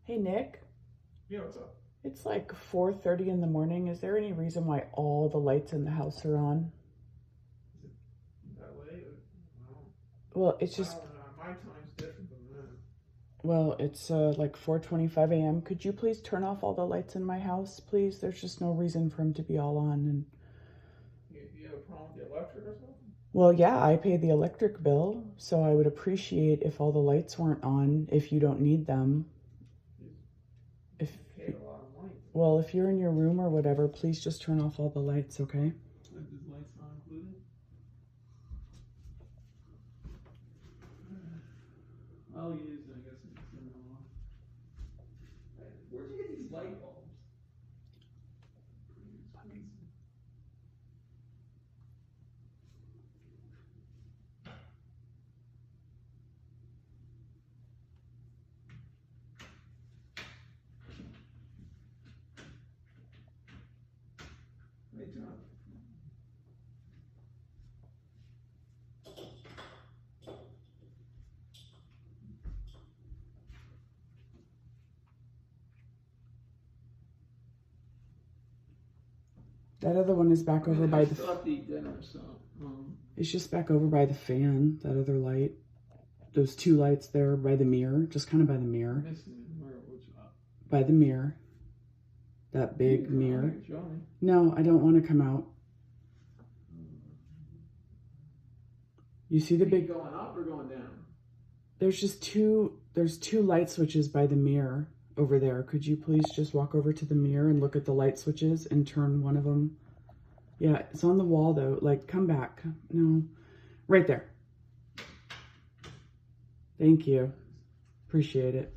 Hey, Nick. Yeah, what's up? It's like 4:30 in the morning. Is there any reason why all the lights in the house are on? Is it that late? Well, Well, it's I just, don't know. My time's different than that. well, it's like 4:25 a.m. Could you please turn off all the lights in my house, please? There's just no reason for them to be all on. And You have a problem with the electric or something? well, yeah, I pay the electric bill, so I would appreciate if all the lights weren't on if you don't need them. You If paid a lot of money. Well, if you're in your room or whatever, please just turn off all the lights, okay? Is lights not included? I'll use it, I guess, if you turn them on. Where'd you get these light bulbs? Pretty expensive. Hey, John. That other one is back over by I the... still have to eat dinner, so, It's just back over by the fan, that other light. Those two lights there by the mirror, just kind of by the mirror. missing it. Which By the mirror. That big come on, mirror. show me. No, I don't want to come out. You see the big... Going up or going down? There's two light switches by the mirror over there. Could you please just walk over to the mirror and look at the light switches and turn one of them? Yeah, it's on the wall though. Like, come back. No, right there. Thank you. Appreciate it.